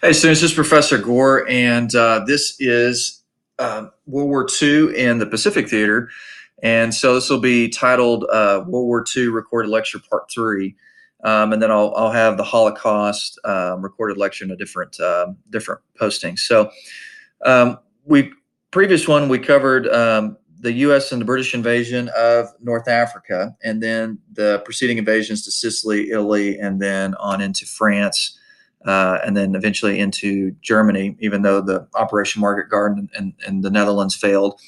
Hey, students, this is Professor Gore, and this is World War II in the Pacific Theater. And so this will be titled World War II Recorded Lecture Part 3. And then I'll have the Holocaust recorded lecture in a different posting. So we previous one, we covered the U.S. and the British invasion of North Africa, and then the preceding invasions to Sicily, Italy, and then on into France, and then eventually into Germany, even though the Operation Market Garden and the Netherlands failed.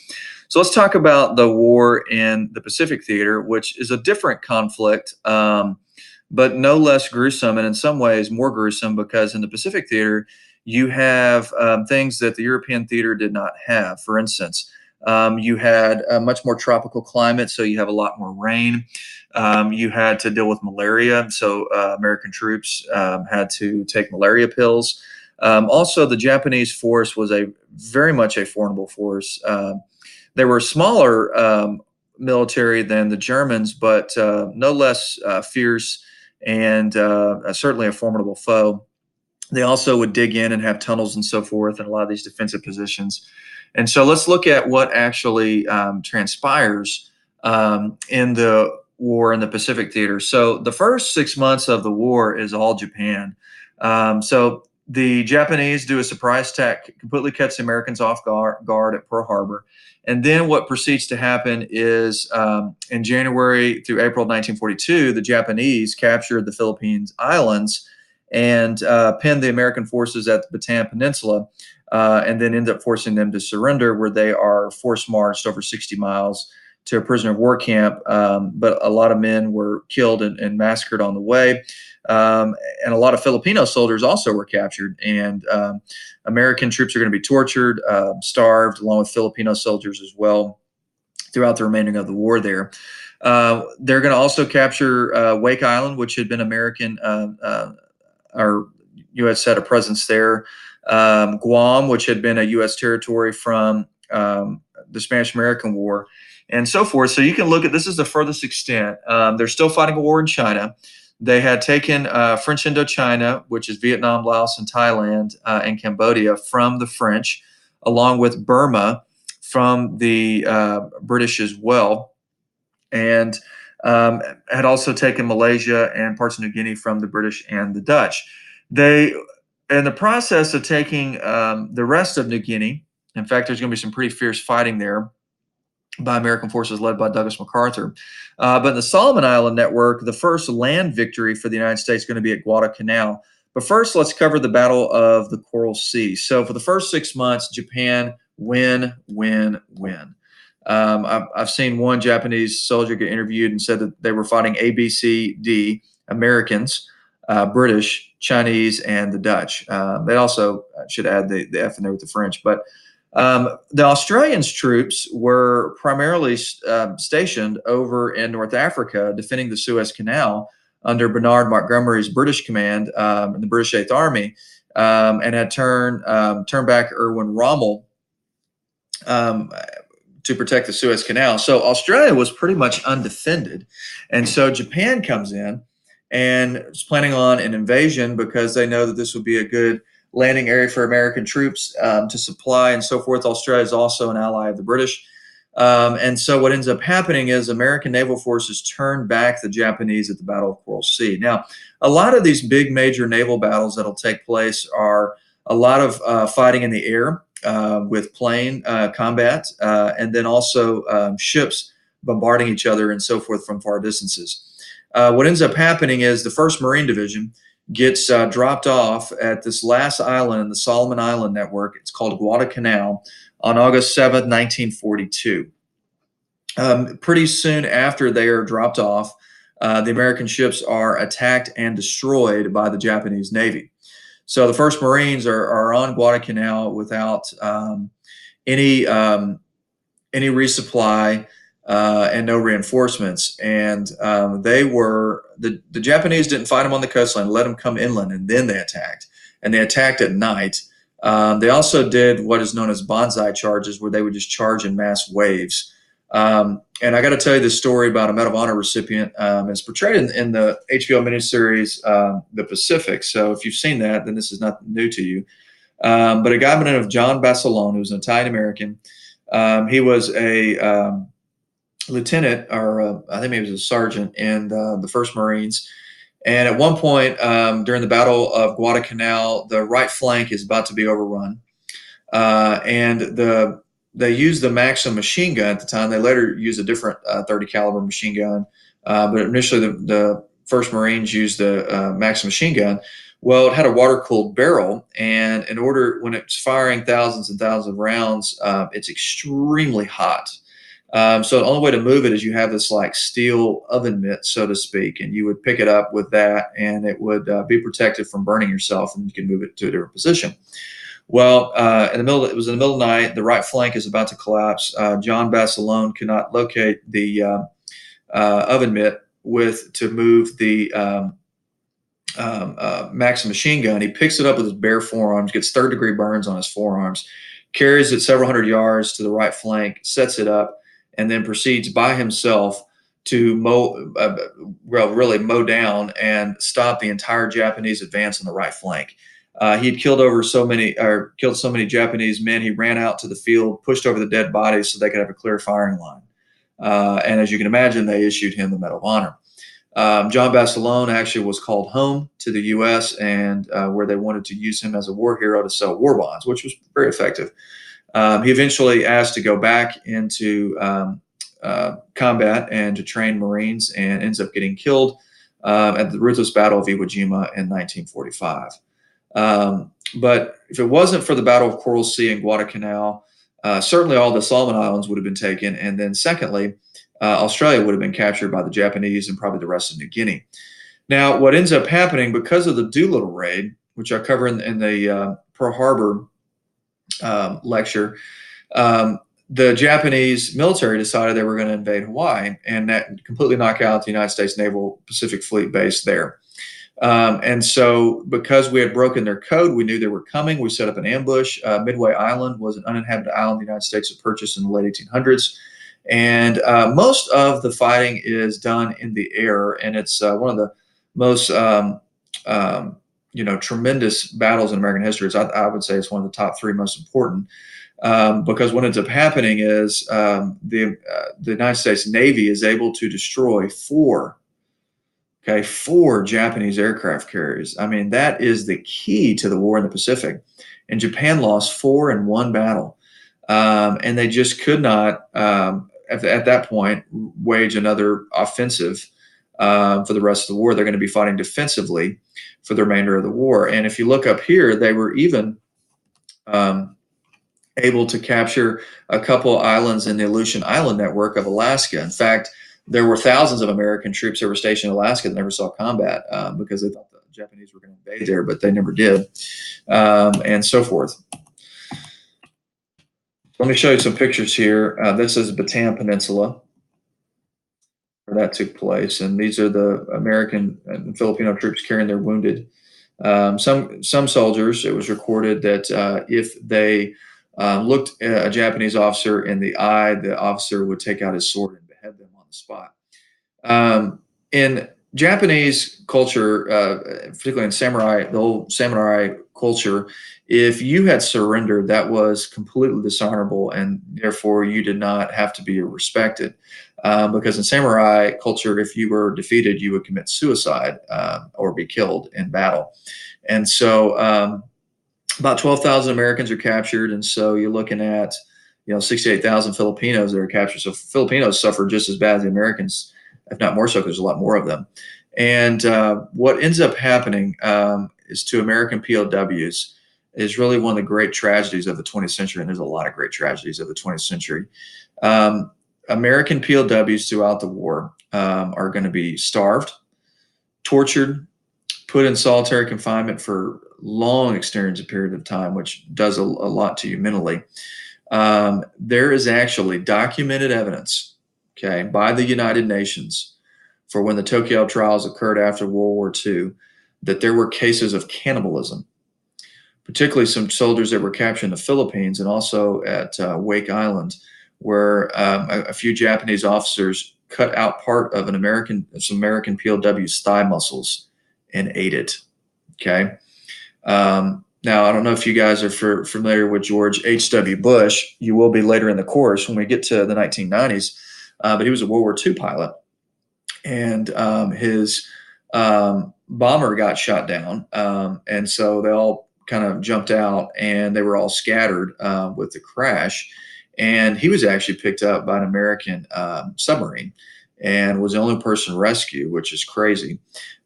So let's talk about the war in the Pacific Theater, which is a different conflict, but no less gruesome, and in some ways more gruesome, because in the Pacific Theater, you have things that the European theater did not have. For instance, you had a much more tropical climate, so you have a lot more rain. You had to deal with malaria, so American troops had to take malaria pills. Also, the Japanese force was a very much a formidable force. They were smaller military than the Germans, but no less fierce and certainly a formidable foe. They also would dig in and have tunnels and so forth in a lot of these defensive positions. And so let's look at what actually transpires in the war in the Pacific Theater. So the first 6 months of the war is all Japan. So the Japanese do a surprise attack, completely cuts the Americans off guard at Pearl Harbor. And then what proceeds to happen is in January through April 1942, the Japanese captured the Philippines Islands and pinned the American forces at the Bataan Peninsula, and then end up forcing them to surrender, where they are force marched over 60 miles to a prisoner of war camp. But a lot of men were killed and massacred on the way. And a lot of Filipino soldiers also were captured. And American troops are going to be tortured, starved, along with Filipino soldiers as well, throughout the remaining of the war there. They're going to also capture Wake Island, which had been American, or U.S. had a presence there. Guam, which had been a U.S. territory from the Spanish-American War, and so forth. So you can look at this is the furthest extent. They're still fighting a war in China. They had taken French Indochina, which is Vietnam, Laos, and Thailand, and Cambodia from the French, along with Burma from the British as well, and had also taken Malaysia and parts of New Guinea from the British and the Dutch. They, in the process of taking the rest of New Guinea, in fact, there's going to be some pretty fierce fighting there by American forces led by Douglas MacArthur. But in the Solomon Island network, the first land victory for the United States is going to be at Guadalcanal. But first, let's cover the Battle of the Coral Sea. So for the first 6 months, Japan win, win, win. I've seen one Japanese soldier get interviewed and said that they were fighting A, B, C, D, Americans, British, Chinese, and the Dutch. They also should add the F in there with the French. But the Australians' troops were primarily stationed over in North Africa, defending the Suez Canal under Bernard Montgomery's British command in the British Eighth Army, and had turned back Erwin Rommel to protect the Suez Canal. So Australia was pretty much undefended. And so Japan comes in and is planning on an invasion because they know that this would be a good landing area for American troops to supply and so forth. Australia is also an ally of the British. And so what ends up happening is American naval forces turn back the Japanese at the Battle of Coral Sea. Now, a lot of these big major naval battles that'll take place are a lot of fighting in the air, with plane combat, and then also ships bombarding each other and so forth from far distances. What ends up happening is the 1st Marine Division gets dropped off at this last island in the Solomon Island network. It's called Guadalcanal on August 7th, 1942. Pretty soon after they are dropped off, the American ships are attacked and destroyed by the Japanese Navy. So the 1st Marines are on Guadalcanal without any resupply and no reinforcements. And the Japanese didn't fight them on the coastline, let them come inland, and then they attacked. And they attacked at night. They also did what is known as banzai charges, where they would just charge in mass waves And I got to tell you this story about a Medal of Honor recipient. It's portrayed in the HBO miniseries The Pacific. So if you've seen that, then this is not new to you. But a guy by the name of John Basilone, who was an Italian American, he was a lieutenant, or I think maybe he was a sergeant in the First Marines. And at one point during the Battle of Guadalcanal, the right flank is about to be overrun, and they used the Maxim machine gun at the time. They later used a different 30 caliber machine gun, but initially the First Marines used the Maxim machine gun. Well, it had a water-cooled barrel, and when it's firing thousands and thousands of rounds, it's extremely hot. So the only way to move it is you have this like steel oven mitt, so to speak, and you would pick it up with that, and it would be protected from burning yourself, and you can move it to a different position. Well, it was in the middle of the night. The right flank is about to collapse. John Basilone could not locate the oven mitt to move the Maxim machine gun. He picks it up with his bare forearms, gets third-degree burns on his forearms, carries it several hundred yards to the right flank, sets it up, and then proceeds by himself to really mow down and stop the entire Japanese advance on the right flank. He had killed so many Japanese men. He ran out to the field, pushed over the dead bodies so they could have a clear firing line. And as you can imagine, they issued him the Medal of Honor. John Basilone actually was called home to the U.S. and where they wanted to use him as a war hero to sell war bonds, which was very effective. He eventually asked to go back into combat and to train Marines, and ends up getting killed at the ruthless Battle of Iwo Jima in 1945. But if it wasn't for the Battle of Coral Sea and Guadalcanal, certainly all the Solomon Islands would have been taken. And then secondly, Australia would have been captured by the Japanese and probably the rest of New Guinea. Now, what ends up happening because of the Doolittle raid, which I cover in the Pearl Harbor lecture, the Japanese military decided they were going to invade Hawaii, and that completely knocked out the United States Naval Pacific Fleet base there. And so because we had broken their code, we knew they were coming. We set up an ambush. Midway Island was an uninhabited island the United States had purchased in the late 1800s. And most of the fighting is done in the air, and it's one of the most tremendous battles in American history. I would say it's one of the top three most important, because what ends up happening is the United States Navy is able to destroy four Japanese aircraft carriers. I mean, that is the key to the war in the Pacific. And Japan lost 4 in one battle, and they just could not at that point wage another offensive for the rest of the war. They're going to be fighting defensively for the remainder of the war. And if you look up here, they were even able to capture a couple islands in the Aleutian Island network of Alaska. In fact, there were thousands of American troops that were stationed in Alaska that never saw combat because they thought the Japanese were going to invade there, but they never did, and so forth. Let me show you some pictures here. This is Bataan Peninsula, where that took place, and these are the American and Filipino troops carrying their wounded. Some soldiers, it was recorded that if they looked a Japanese officer in the eye, the officer would take out his sword and behead them on the spot. In Japanese culture, particularly in samurai, the old samurai culture, if you had surrendered, that was completely dishonorable, and therefore you did not have to be respected. Because in samurai culture, if you were defeated, you would commit suicide or be killed in battle. And so about 12,000 Americans are captured, and so you're looking at 68,000 Filipinos that are captured. So Filipinos suffer just as bad as the Americans, if not more so, because there's a lot more of them. And what ends up happening is to American POWs is really one of the great tragedies of the 20th century, and there's a lot of great tragedies of the 20th century. American POWs throughout the war are going to be starved, tortured, put in solitary confinement for long extended period of time, which does a lot to you mentally. There is actually documented evidence, by the United Nations for when the Tokyo trials occurred after World War II, that there were cases of cannibalism, particularly some soldiers that were captured in the Philippines and also at Wake Island, where a few Japanese officers cut out part of some American POW's thigh muscles and ate it. Okay. Now, I don't know if you guys are familiar with George H.W. Bush. You will be later in the course when we get to the 1990s. But he was a World War II pilot, and his bomber got shot down. And so they all kind of jumped out, and they were all scattered with the crash. And he was actually picked up by an American submarine and was the only person rescued, which is crazy.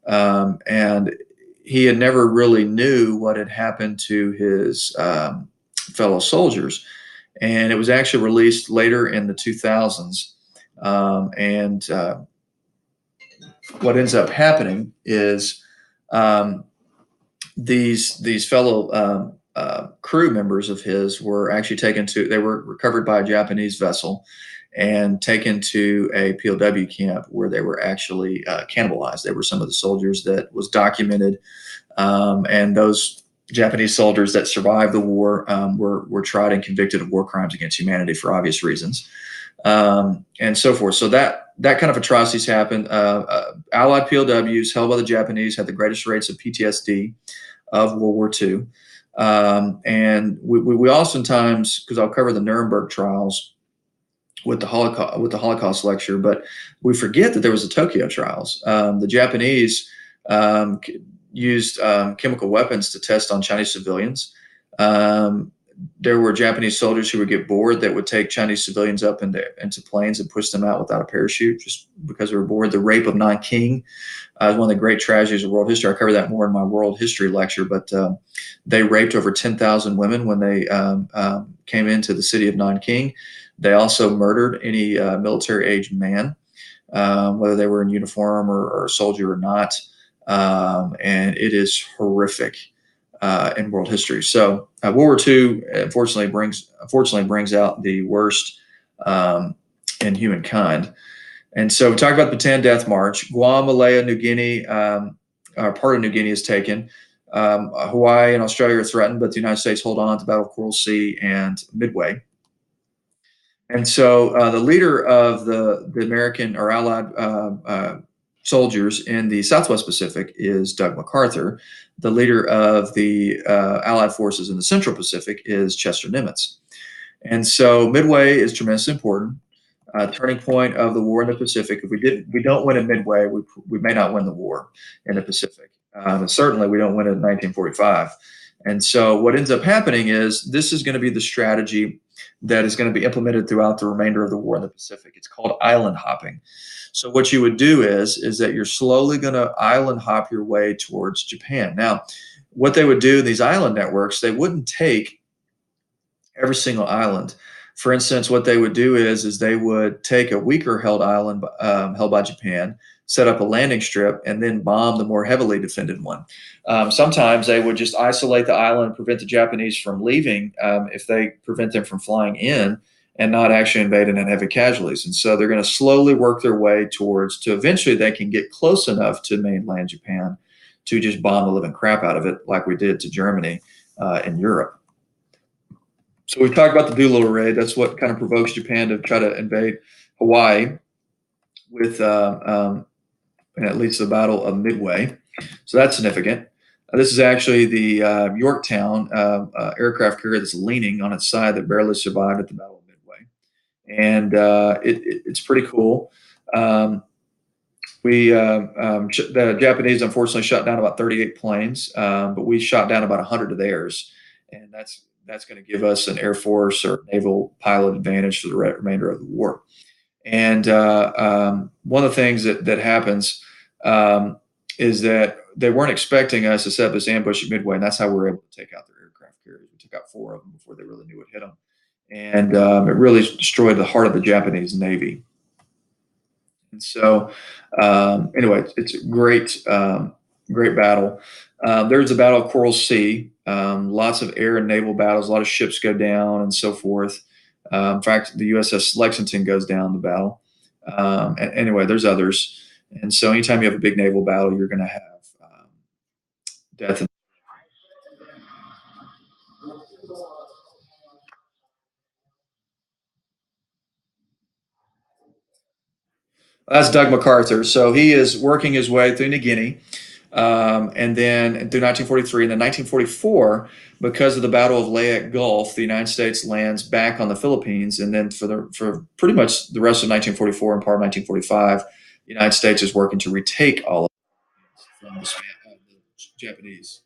And he had never really knew what had happened to his fellow soldiers. And it was actually released later in the 2000s. And what ends up happening is these fellow crew members of his were actually they were recovered by a Japanese vessel and taken to a POW camp where they were actually cannibalized. They were some of the soldiers that was documented, and those Japanese soldiers that survived the war were tried and convicted of war crimes against humanity for obvious reasons, and so forth. So that kind of atrocities happened. Allied POWs held by the Japanese had the greatest rates of PTSD of World War II. And we oftentimes, because I'll cover the Nuremberg trials with the Holocaust lecture, but we forget that there was the Tokyo trials. The Japanese used chemical weapons to test on Chinese civilians. There were Japanese soldiers who would get bored that would take Chinese civilians up into planes and push them out without a parachute just because they were bored. The rape of Nanking is one of the great tragedies of world history. I cover that more in my world history lecture, but they raped over 10,000 women when they came into the city of Nanking. They also murdered any military-aged man, whether they were in uniform or a soldier or not. And it is horrific in world history. So World War II unfortunately brings out the worst in humankind. And so we talked about the Bataan Death March. Guam, Malaya, New Guinea, part of New Guinea is taken. Hawaii and Australia are threatened, but the United States hold on to Battle of Coral Sea and Midway. And so the leader of the American or Allied soldiers in the Southwest Pacific is Doug MacArthur. The leader of the Allied forces in the Central Pacific is Chester Nimitz. And so Midway is tremendously important. Turning point of the war in the Pacific. If we don't win at Midway, we may not win the war in the Pacific. And certainly we don't win it in 1945. And so what ends up happening is this is going to be the strategy that is going to be implemented throughout the remainder of the war in the Pacific. It's called island hopping. So what you would do is that you're slowly going to island hop your way towards Japan. Now, what they would do in these island networks, they wouldn't take every single island. For instance, what they would do is they would take a weaker held island held by Japan, set up a landing strip, and then bomb the more heavily defended one. Sometimes they would just isolate the island and prevent the Japanese from leaving if they prevent them from flying in and not actually invading and heavy casualties. And so they're going to slowly work their way to eventually they can get close enough to mainland Japan to just bomb the living crap out of it like we did to Germany and Europe. So we've talked about the Doolittle raid. That's what kind of provokes Japan to try to invade Hawaii with at least the Battle of Midway. So that's significant. This is actually the Yorktown aircraft carrier that's leaning on its side that barely survived at the Battle of Midway. And it's pretty cool. The Japanese unfortunately shot down about 38 planes, but we shot down about 100 of theirs. And that's going to give us an Air Force or naval pilot advantage for the remainder of the war. And one of the things that happens is that they weren't expecting us to set up this ambush at Midway, and that's how we were able to take out their aircraft carriers. We took out 4 of them before they really knew what hit them. And it really destroyed the heart of the Japanese Navy. And so anyway, it's a great battle. There's the Battle of Coral Sea. Lots of air and naval battles. A lot of ships go down and so forth. In fact, the USS Lexington goes down in the battle. And anyway, there's others. And so anytime you have a big naval battle, you're going to have death. That's Doug MacArthur. So he is working his way through New Guinea, and then through 1943, and then 1944, because of the Battle of Leyte Gulf, the United States lands back on the Philippines, and then for pretty much the rest of 1944 and part of 1945, the United States is working to retake all of it from the Japanese.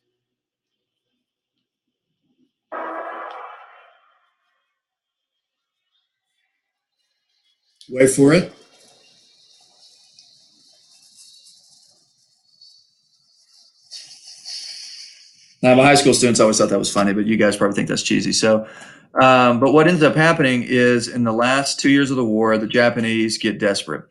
Wait for it. Now, my high school students always thought that was funny, but you guys probably think that's cheesy. So, but what ends up happening is in the last 2 years of the war, the Japanese get desperate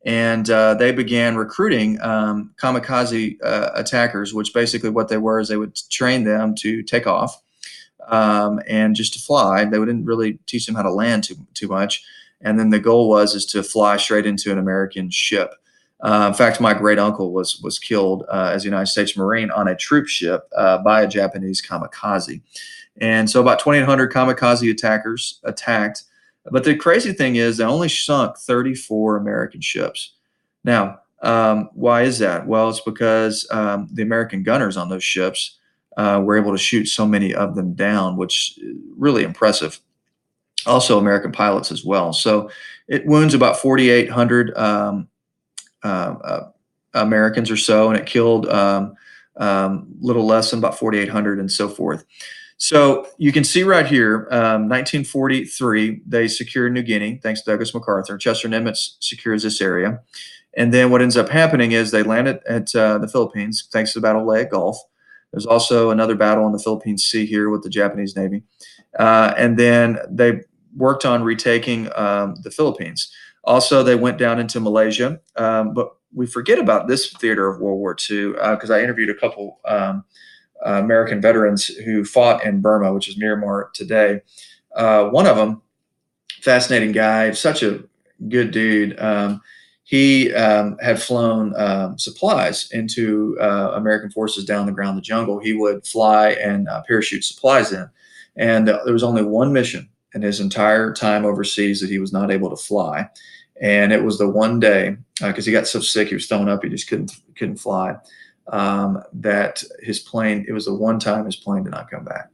and they began recruiting kamikaze attackers, which basically what they were is they would train them to take off and just to fly. They didn't really teach them how to land too much. And then the goal was is to fly straight into an American ship. In fact, my great uncle was killed as a United States Marine on a troop ship by a Japanese kamikaze. And so about 2,800 kamikaze attackers attacked. But the crazy thing is, they only sunk 34 American ships. Now, why is that? Well, it's because the American gunners on those ships were able to shoot so many of them down, which is really impressive. Also, American pilots as well. So it wounds about 4,800 Americans or so, and it killed little less than about 4,800 and so forth. So you can see right here, 1943, they secure New Guinea, thanks to Douglas MacArthur. Chester Nimitz secures this area. And then what ends up happening is they land at the Philippines, thanks to the Battle of Leyte Gulf. There's also another battle in the Philippine Sea here with the Japanese Navy. And then they worked on retaking the Philippines. Also, they went down into Malaysia. But we forget about this theater of World War II because I interviewed a couple American veterans who fought in Burma, which is Myanmar today. One of them, fascinating guy, such a good dude. He had flown supplies into American forces down the ground, the jungle. He would fly and parachute supplies in. And there was only one mission in his entire time overseas that he was not able to fly. And it was the one day, because he got so sick, he was throwing up, he just couldn't fly, that his plane, it was the one time his plane did not come back.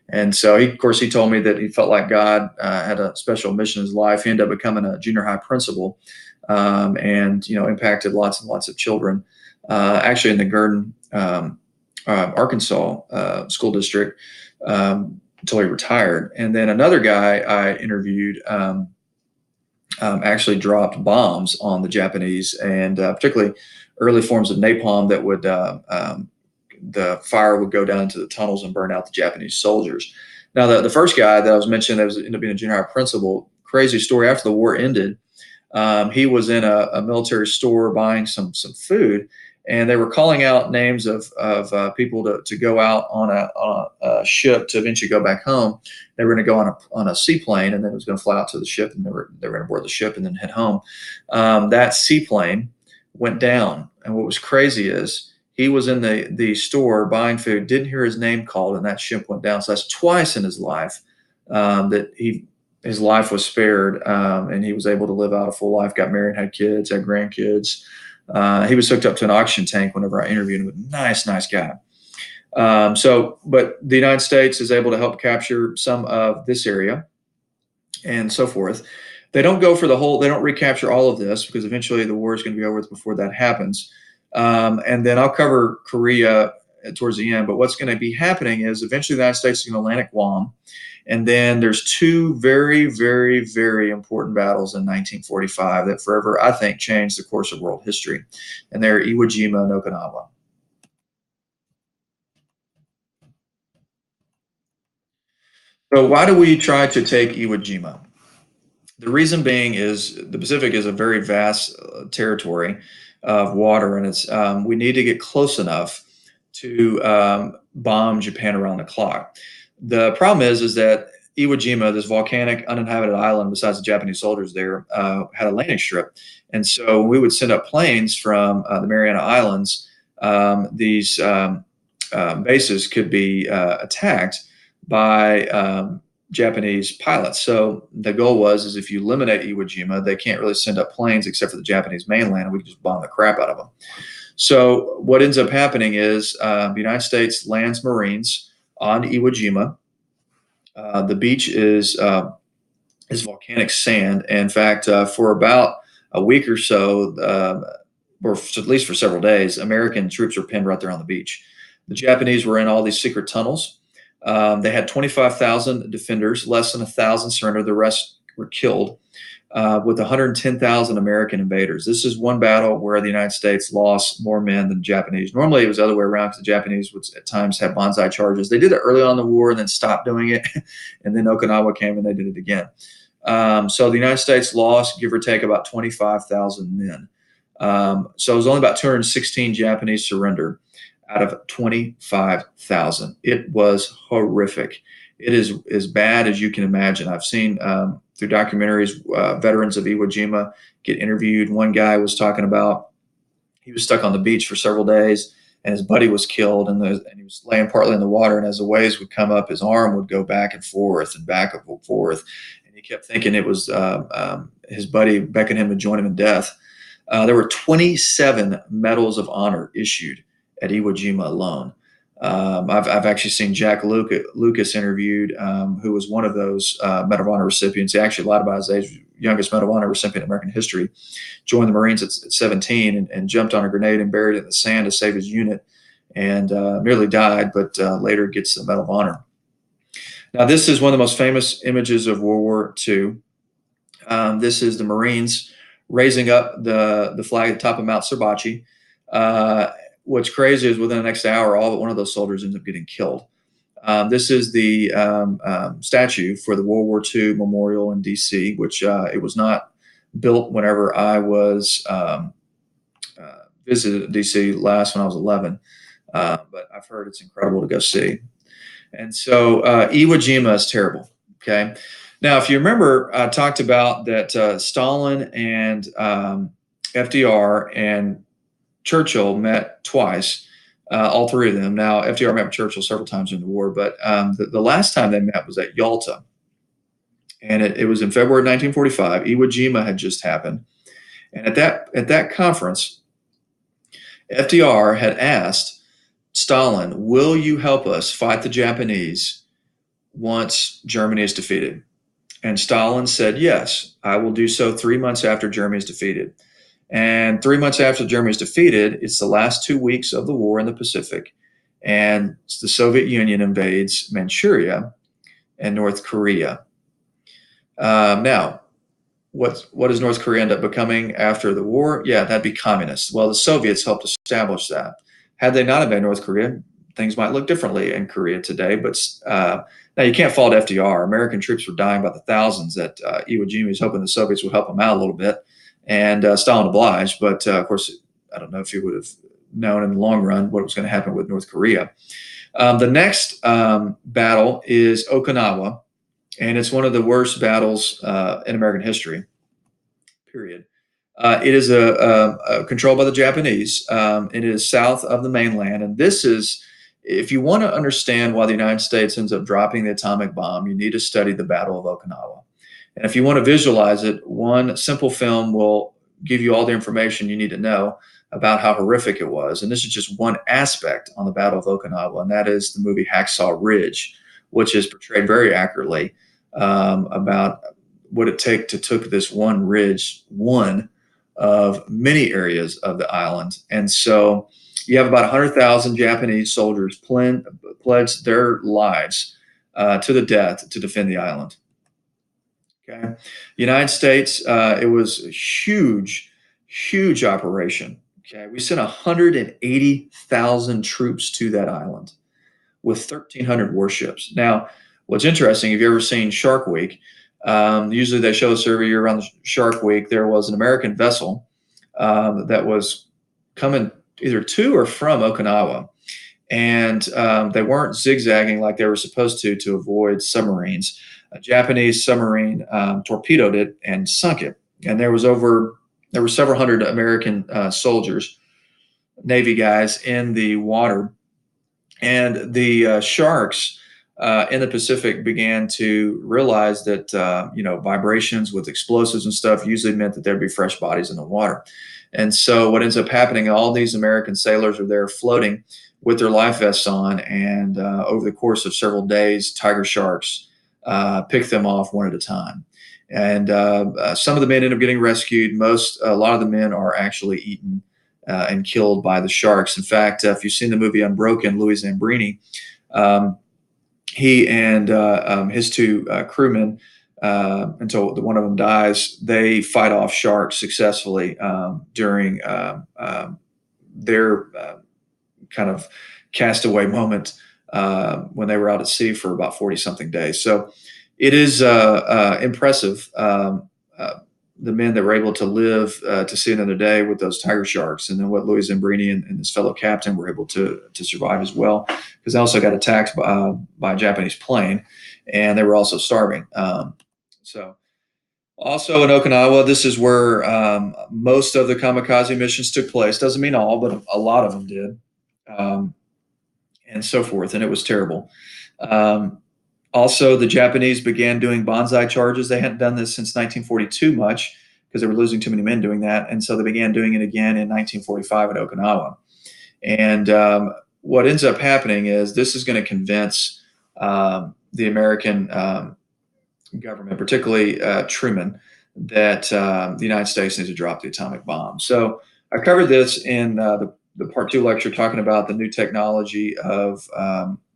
And so, of course, he told me that he felt like God had a special mission in his life. He ended up becoming a junior high principal, and impacted lots and lots of children. Actually, in the Gurdon, Arkansas school district until he retired. And then another guy I interviewed actually dropped bombs on the Japanese, and particularly early forms of napalm that would the fire would go down into the tunnels and burn out the Japanese soldiers. Now, the first guy that I was mentioning that was ended up being a junior high principal, crazy story. After the war ended, he was in a military store buying some food, and they were calling out names of people to go out on a ship to eventually go back home. They were going to go on a seaplane, and then it was going to fly out to the ship, and they were going to board the ship and then head home. That seaplane went down, and what was crazy is he was in the store buying food, didn't hear his name called, and that ship went down. So that's twice in his life that his life was spared, and he was able to live out a full life. Got married, had kids, had grandkids. He was hooked up to an oxygen tank whenever I interviewed him. Nice guy. But the United States is able to help capture some of this area and so forth. They don't go for they don't recapture all of this because eventually the war is going to be over before that happens. And then I'll cover Korea towards the end. But what's going to be happening is eventually the United States is going to land at Guam. And then there's two very, very, very important battles in 1945 that forever, I think, changed the course of world history. And they're Iwo Jima and Okinawa. So why do we try to take Iwo Jima? The reason being is the Pacific is a very vast territory of water, and it's we need to get close enough to bomb Japan around the clock. The problem is that Iwo Jima, this volcanic uninhabited island, besides the Japanese soldiers there, had a landing strip, and so we would send up planes from the Mariana Islands. These bases could be attacked by Japanese pilots. So the goal was if you eliminate Iwo Jima, they can't really send up planes except for the Japanese mainland, and we can just bomb the crap out of them. So what ends up happening is the United States lands Marines on Iwo Jima. The beach is volcanic sand. In fact, for about a week or so, or at least for several days, American troops were pinned right there on the beach. The Japanese were in all these secret tunnels. They had 25,000 defenders, less than 1,000 surrendered. The rest were killed, with 110,000 American invaders. This is one battle where the United States lost more men than the Japanese. Normally, it was the other way around because the Japanese would at times have banzai charges. They did it early on in the war and then stopped doing it. And then Okinawa came and they did it again. So the United States lost, give or take, about 25,000 men. So it was only about 216 Japanese surrender out of 25,000. It was horrific. It is as bad as you can imagine. I've seen through documentaries, veterans of Iwo Jima get interviewed. One guy was talking about he was stuck on the beach for several days and his buddy was killed, and he was laying partly in the water, and as the waves would come up, his arm would go back and forth and back and forth. And he kept thinking it was his buddy beckoning him to join him in death. There were 27 medals of honor issued at Iwo Jima alone. I've actually seen Jack Lucas interviewed, who was one of those Medal of Honor recipients. He actually lied about his age, youngest Medal of Honor recipient in American history. Joined the Marines at 17 and jumped on a grenade and buried it in the sand to save his unit, and nearly died, but later gets the Medal of Honor. Now, this is one of the most famous images of World War II. This is the Marines raising up the flag at the top of Mount Surbachi. What's crazy is within the next hour, all but one of those soldiers ends up getting killed. This is the statue for the World War II Memorial in D.C., which it was not built whenever I was visited D.C. last when I was 11, but I've heard it's incredible to go see. And so Iwo Jima is terrible. Okay. Now, if you remember, I talked about that Stalin and FDR and Churchill met twice, all three of them. Now, FDR met with Churchill several times during the war, but the last time they met was at Yalta. And it was in February 1945. Iwo Jima had just happened. And at that conference, FDR had asked Stalin, will you help us fight the Japanese once Germany is defeated? And Stalin said, yes, I will do so 3 months after Germany is defeated. And 3 months after Germany is defeated, it's the last 2 weeks of the war in the Pacific. And the Soviet Union invades Manchuria and North Korea. Now, what does North Korea end up becoming after the war? Yeah, that'd be communist. Well, the Soviets helped establish that. Had they not invaded North Korea, things might look differently in Korea today. But now you can't fault FDR. American troops were dying by the thousands at Iwo Jima. He was hoping the Soviets would help him out a little bit. And Stalin obliged. But, of course, I don't know if he would have known in the long run what was going to happen with North Korea. The next battle is Okinawa. And it's one of the worst battles in American history, period. It is controlled by the Japanese. It is south of the mainland. And this is, if you want to understand why the United States ends up dropping the atomic bomb, you need to study the Battle of Okinawa. And if you want to visualize it, one simple film will give you all the information you need to know about how horrific it was. And this is just one aspect on the Battle of Okinawa, and that is the movie Hacksaw Ridge, which is portrayed very accurately about what it took this one ridge, one of many areas of the island. And so you have about 100,000 Japanese soldiers pledged their lives to the death to defend the island. Okay, United States, it was a huge, huge operation. Okay, we sent 180,000 troops to that island with 1,300 warships. Now, what's interesting, if you've ever seen Shark Week, usually they show us every year around the Shark Week, there was an American vessel that was coming either to or from Okinawa. And they weren't zigzagging like they were supposed to avoid submarines. A Japanese submarine torpedoed it and sunk it. And there were several hundred American soldiers, Navy guys, in the water. And the sharks in the Pacific began to realize that vibrations with explosives and stuff usually meant that there'd be fresh bodies in the water. And so what ends up happening, all these American sailors are there floating with their life vests on, and over the course of several days, tiger sharks pick them off one at a time. And some of the men end up getting rescued. A lot of the men are actually eaten and killed by the sharks. In fact, if you've seen the movie Unbroken, Louis Zamperini, he and his two crewmen, until one of them dies, they fight off sharks successfully during their kind of castaway moment when they were out at sea for about 40 something days. So it is impressive, the men that were able to live to see another day with those tiger sharks, and then what Louis Zamperini and his fellow captain were able to survive as well, because they also got attacked by a Japanese plane, and they were also starving. So also in Okinawa, this is where most of the kamikaze missions took place. Doesn't mean all, but a lot of them did, and so forth. And it was terrible. Also, the Japanese began doing banzai charges. They hadn't done this since 1942 much because they were losing too many men doing that. And so they began doing it again in 1945 at Okinawa. And what ends up happening is this is going to convince the American government, particularly Truman, that the United States needs to drop the atomic bomb. So I covered this in the part 2 lecture, talking about the new technology of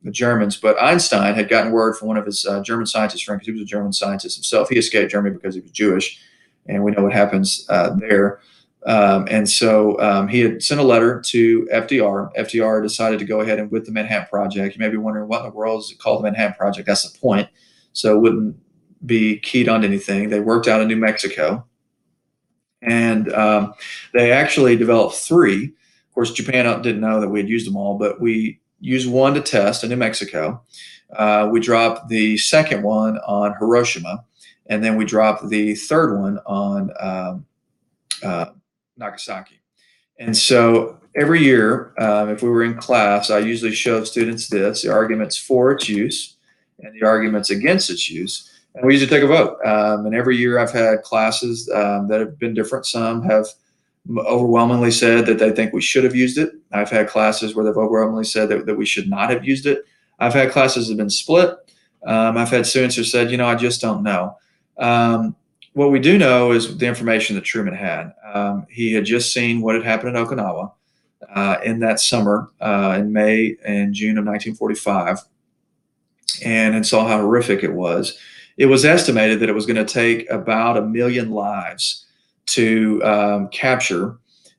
the Germans. But Einstein had gotten word from one of his German scientist friends, because he was a German scientist himself. He escaped Germany because he was Jewish, and we know what happens there. And so he had sent a letter to FDR. FDR decided to go ahead and with the Manhattan Project. You may be wondering, what in the world is it called the Manhattan Project? That's the point. So it wouldn't be keyed onto anything. They worked out in New Mexico, and they actually developed 3. Of course, Japan didn't know that we had used them all, but we used one to test in New Mexico. We dropped the second one on Hiroshima, and then we dropped the third one on Nagasaki. And so every year, if we were in class, I usually show students this, the arguments for its use and the arguments against its use. And we usually take a vote. And every year I've had classes that have been different. Some have overwhelmingly said that they think we should have used it. I've had classes where they've overwhelmingly said that we should not have used it. I've had classes that have been split. I've had students who said, I just don't know. What we do know is the information that Truman had. He had just seen what had happened in Okinawa in that summer, in May and June of 1945, and saw how horrific it was. It was estimated that it was going to take about 1 million lives to capture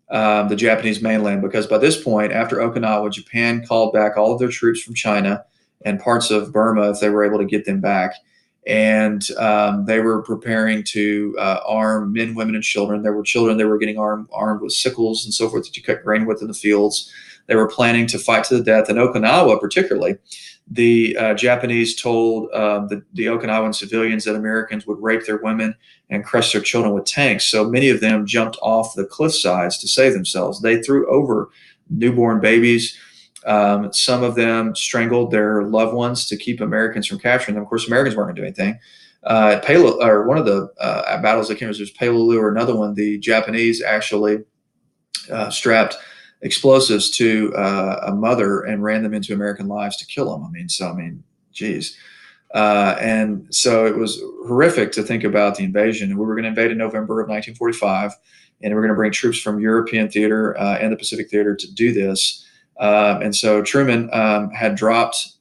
the Japanese mainland, because by this point, after Okinawa, Japan called back all of their troops from China and parts of Burma if they were able to get them back. And they were preparing to arm men, women, and children. There were children that were getting armed with sickles and so forth that you cut grain with in the fields. They were planning to fight to the death. In Okinawa, particularly, the Japanese told the Okinawan civilians that Americans would rape their women and crush their children with tanks. So many of them jumped off the cliff sides to save themselves. They threw over newborn babies. Some of them strangled their loved ones to keep Americans from capturing them. Of course, Americans weren't going to do anything. One of the battles, I can't remember if it was Peleliu or another one, the Japanese actually strapped explosives to a mother and ran them into American lives to kill them. Geez. And so it was horrific to think about the invasion. And we were going to invade in November of 1945, and we were going to bring troops from European theater and the Pacific theater to do this. And so Truman had dropped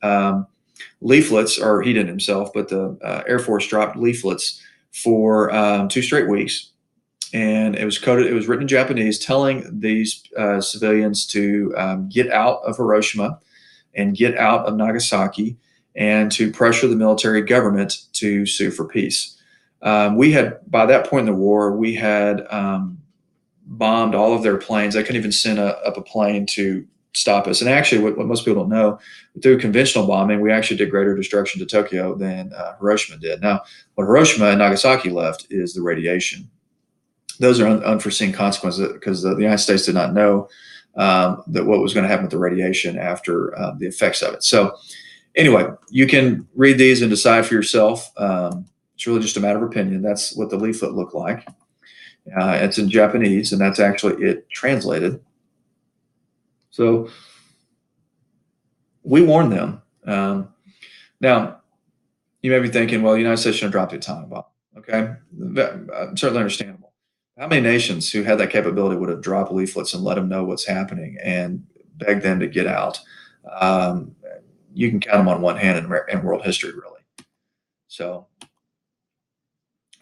leaflets, or he didn't himself, but the Air Force dropped leaflets for 2 straight weeks. And it was written in Japanese, telling these civilians to get out of Hiroshima and get out of Nagasaki, and to pressure the military government to sue for peace. We had, by that point in the war, we had bombed all of their planes. They couldn't even send up a plane to stop us. And actually, what most people don't know, through conventional bombing, we actually did greater destruction to Tokyo than Hiroshima did. Now, what Hiroshima and Nagasaki left is the radiation. Those are unforeseen consequences, because the United States did not know that what was going to happen with the radiation after the effects of it. So Anyway, you can read these and decide for yourself. It's really just a matter of opinion. That's what the leaflet looked like. It's in Japanese, and that's actually it translated. So we warned them. Now, you may be thinking, well, the United States shouldn't drop the atomic bomb. Okay, certainly understandable. How many nations who had that capability would have dropped leaflets and let them know what's happening and begged them to get out? Um, you can count them on one hand in world history, really. So,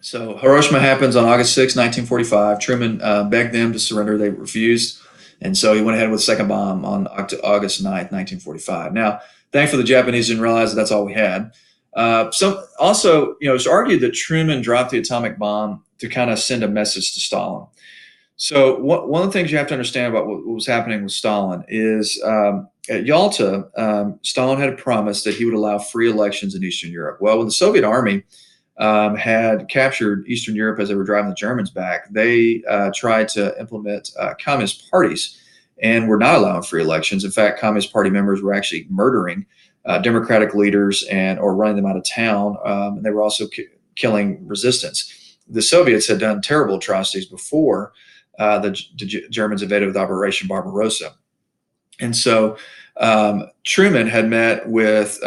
so Hiroshima happens on August 6, 1945. Truman begged them to surrender. They refused. And so he went ahead with the second bomb on August 9th, 1945. Now, thankfully, the Japanese didn't realize that that's all we had. Also, it's argued that Truman dropped the atomic bomb to kind of send a message to Stalin. So one of the things you have to understand about what was happening with Stalin is at Yalta, Stalin had promised that he would allow free elections in Eastern Europe. Well, when the Soviet army had captured Eastern Europe as they were driving the Germans back, they tried to implement communist parties and were not allowing free elections. In fact, Communist Party members were actually murdering Democratic leaders or running them out of town. And they were also killing resistance. The Soviets had done terrible atrocities before the Germans invaded with Operation Barbarossa. And so Truman had met with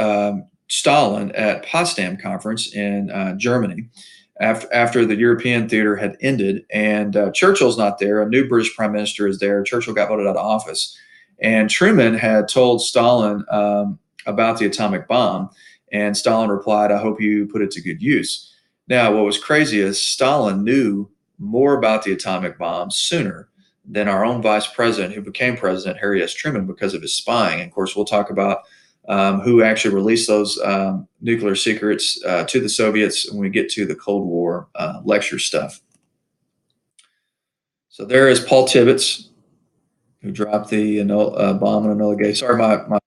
Stalin at Potsdam Conference in Germany after the European theater had ended, and Churchill's not there. A new British prime minister is there. Churchill got voted out of office, and Truman had told Stalin about the atomic bomb, and Stalin replied, "I hope you put it to good use." Now, what was crazy is Stalin knew more about the atomic bomb sooner than our own vice president, who became president, Harry S. Truman, because of his spying. And of course, we'll talk about who actually released those nuclear secrets to the Soviets when we get to the Cold War lecture stuff. So there is Paul Tibbets, who dropped the bomb on Enola Gay. Sorry, my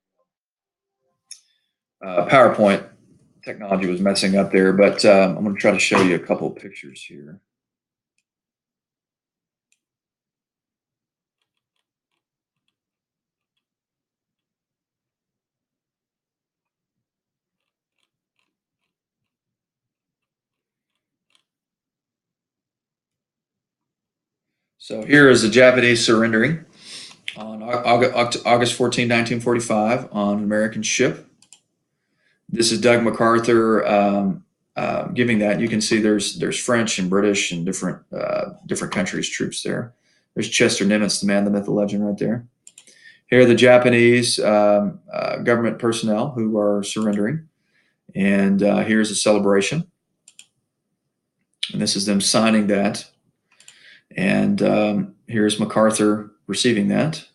PowerPoint technology was messing up there, but I'm going to try to show you a couple of pictures here. So here is the Japanese surrendering on August 14, 1945, on an American ship. This is Doug MacArthur giving that. You can see there's French and British and different countries' troops there. There's Chester Nimitz, the man, the myth, the legend, right there. Here are the Japanese government personnel who are surrendering, and here's a celebration. And this is them signing that. And here's MacArthur receiving that.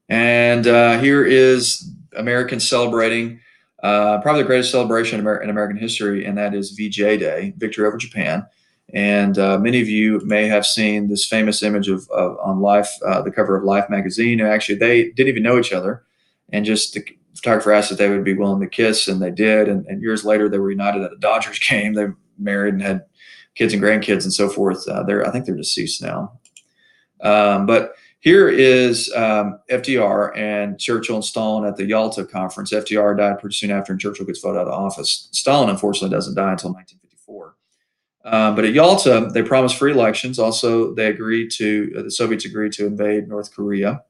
And here is Americans celebrating probably the greatest celebration in American history, and that is VJ Day, Victory over Japan. And many of you may have seen this famous image of on Life, the cover of Life magazine. Actually, they didn't even know each other, and just the photographer asked if they would be willing to kiss, and they did. And years later, they were united at a Dodgers game. They married and had kids and grandkids and so forth. I think they're deceased now. But here is FDR and Churchill and Stalin at the Yalta conference. FDR died pretty soon after, and Churchill gets voted out of office. Stalin, unfortunately, doesn't die until 1954. But at Yalta, they promised free elections. Also, the Soviets agreed to invade North Korea.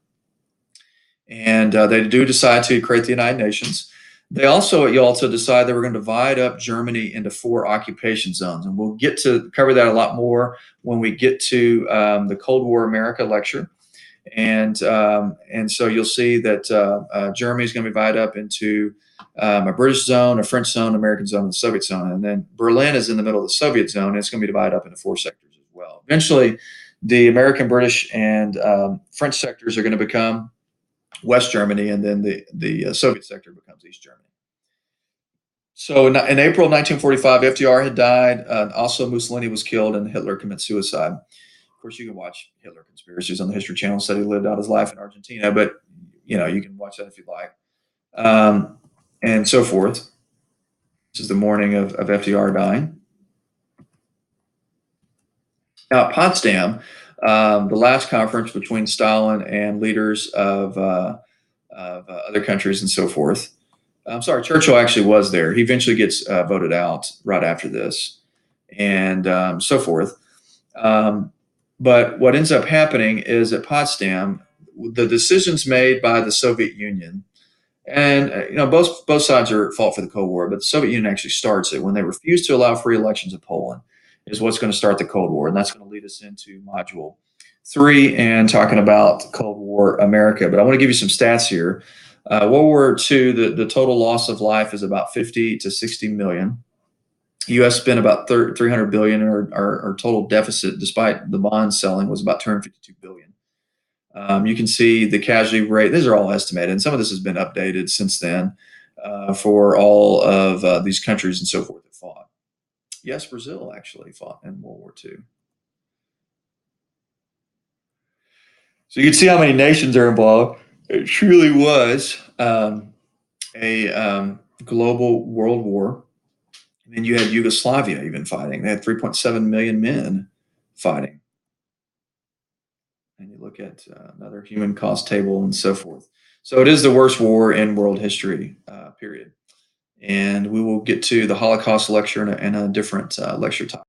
And they do decide to create the United Nations. They also at Yalta decide they were going to divide up Germany into 4 occupation zones. And we'll get to cover that a lot more when we get to the Cold War America lecture. And so you'll see that Germany is going to be divided up into a British zone, a French zone, American zone, and the Soviet zone. And then Berlin is in the middle of the Soviet zone, and it's going to be divided up into 4 sectors as well. Eventually, the American, British, and French sectors are going to become West Germany, and then the Soviet sector becomes East Germany. So in April of 1945, FDR had died. Also, Mussolini was killed, and Hitler committed suicide. Of course, you can watch Hitler Conspiracies on the History Channel. Said he lived out his life in Argentina, but you can watch that if you'd like, and so forth. This is the morning of FDR dying. Now, at Potsdam, the last conference between Stalin and leaders of other countries and so forth. I'm sorry, Churchill actually was there. He eventually gets voted out right after this, and so forth. Um, but what ends up happening is at Potsdam, the decisions made by the Soviet Union, and both sides are at fault for the Cold War, but the Soviet Union actually starts it when they refuse to allow free elections in Poland, is what's going to start the Cold War, and that's going to lead us into Module 3 and talking about Cold War America. But I want to give you some stats here. World War II, the total loss of life is about 50 to 60 million. U.S. spent about 300 billion, and our total deficit, despite the bond selling, was about 252 billion. You can see the casualty rate. These are all estimated, and some of this has been updated since then for all of these countries and so forth that fought. Yes, Brazil actually fought in World War II. So you can see how many nations are involved. It truly was a global world war. And then you had Yugoslavia even fighting. They had 3.7 million men fighting. And you look at another human cost table and so forth. So it is the worst war in world history, period. And we will get to the Holocaust lecture in a different lecture topic.